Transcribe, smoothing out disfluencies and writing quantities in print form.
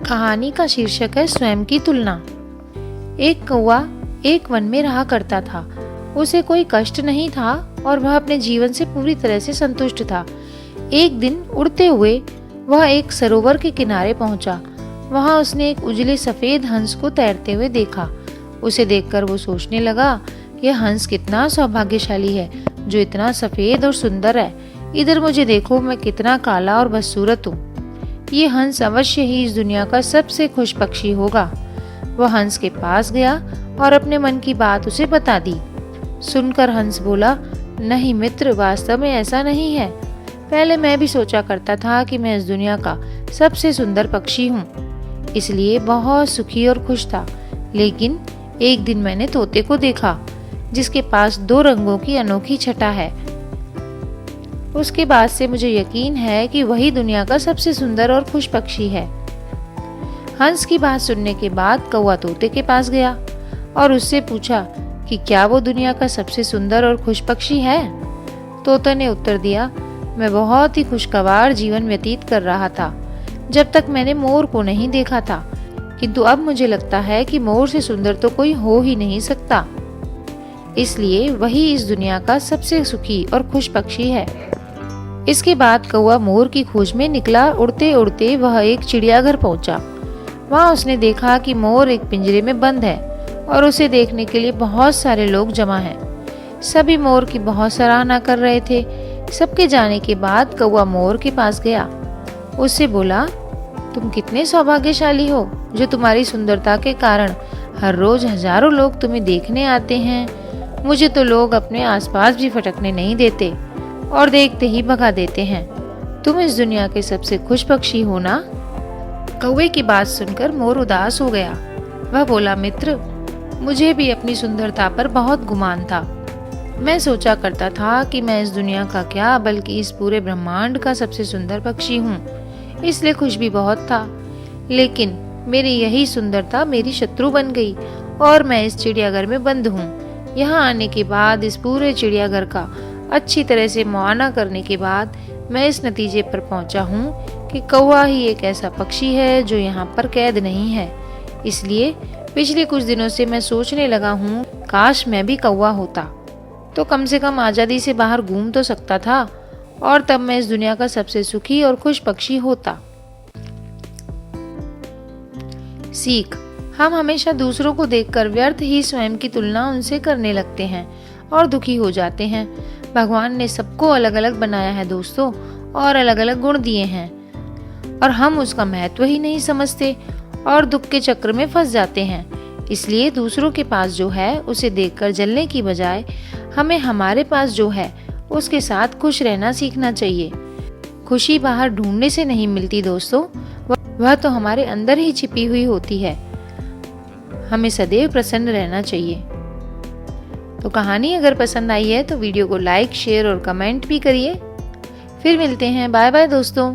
कहानी का शीर्षक है स्वयं की तुलना। एक कौवा एक वन में रहा करता था। उसे कोई कष्ट नहीं था और वह अपने जीवन से पूरी तरह से संतुष्ट था। एक दिन उड़ते हुए वह एक सरोवर के किनारे पहुंचा। वहां उसने एक उजले सफेद हंस को तैरते हुए देखा। उसे देखकर वो सोचने लगा, यह हंस कितना सौभाग्यशाली है जो इतना सफेद और सुंदर है। इधर मुझे देखो, मैं कितना काला और बदसूरत हूँ। ये हंस अवश्य ही इस दुनिया का सबसे खुश पक्षी होगा। वह हंस के पास गया और अपने मन की बात उसे बता दी। सुनकर हंस बोला, नहीं मित्र, वास्तव में ऐसा नहीं है। पहले मैं भी सोचा करता था कि मैं इस दुनिया का सबसे सुंदर पक्षी हूँ, इसलिए बहुत सुखी और खुश था। लेकिन एक दिन मैंने तोते को देखा जिसके पास 2 रंगों की अनोखी छटा है। उसके बाद से मुझे यकीन है कि वही दुनिया का सबसे सुंदर और खुश पक्षी है। हंस की बात सुनने के बाद कौवा तोते के पास गया और उससे पूछा कि क्या वो दुनिया का सबसे सुंदर और खुश पक्षी है। तोते ने उत्तर दिया, मैं बहुत ही खुशगवार जीवन व्यतीत कर रहा था जब तक मैंने मोर को नहीं देखा था, किंतु अब मुझे लगता है कि मोर से सुंदर तो कोई हो ही नहीं सकता। इसलिए वही इस दुनिया का सबसे सुखी और खुश पक्षी है। इसके बाद कौवा मोर की खोज में निकला। उड़ते उड़ते वह एक चिड़ियाघर पहुंचा। वहां उसने देखा कि मोर एक पिंजरे में बंद है और उसे देखने के लिए बहुत सारे लोग जमा हैं। सभी मोर की बहुत सराहना कर रहे थे। सबके जाने के बाद कौवा मोर के पास गया। उससे बोला, तुम कितने सौभाग्यशाली हो जो तुम्हारी सुंदरता के कारण हर रोज हजारों लोग तुम्हें देखने आते हैं। मुझे तो लोग अपने आसपास भी फटकने नहीं देते और देखते ही भगा देते हैं। तुम इस दुनिया के सबसे खुश पक्षी हो ना। कौवे की बात सुनकर मोर उदास हो गया। वह बोला, मित्र, मुझे भी अपनी सुंदरता पर बहुत गुमान था। मैं सोचा करता था कि मैं इस दुनिया का क्या बल्कि इस पूरे ब्रह्मांड का सबसे सुंदर पक्षी हूँ, इसलिए खुश भी बहुत था। लेकिन मेरी यही सुंदरता मेरी शत्रु बन गई और मैं इस चिड़ियाघर में बंद हूँ। यहाँ आने के बाद, इस पूरे चिड़ियाघर का अच्छी तरह से मुआयना करने के बाद मैं इस नतीजे पर पहुंचा हूं कि कौवा ही एक ऐसा पक्षी है जो यहाँ पर कैद नहीं है। इसलिए पिछले कुछ दिनों से मैं सोचने लगा हूँ, काश मैं भी कौवा होता तो कम से कम आजादी से बाहर घूम तो सकता था और तब मैं इस दुनिया का सबसे सुखी और खुश पक्षी होता। सीख, हम हमेशा दूसरों को देखकर व्यर्थ ही स्वयं की तुलना उनसे करने लगते हैं और दुखी हो जाते हैं। भगवान ने सबको अलग अलग बनाया है दोस्तों, और अलग अलग गुण दिए हैं, और हम उसका महत्व ही नहीं समझते और दुख के चक्र में फंस जाते हैं। इसलिए दूसरों के पास जो है उसे देखकर जलने की बजाय हमें हमारे पास जो है उसके साथ खुश रहना सीखना चाहिए। खुशी बाहर ढूंढने से नहीं मिलती दोस्तों, वह तो हमारे अंदर ही छिपी हुई होती है। हमें सदैव प्रसन्न रहना चाहिए। तो कहानी अगर पसंद आई है तो वीडियो को लाइक, शेयर और कमेंट भी करिए। फिर मिलते हैं। बाय बाय दोस्तों।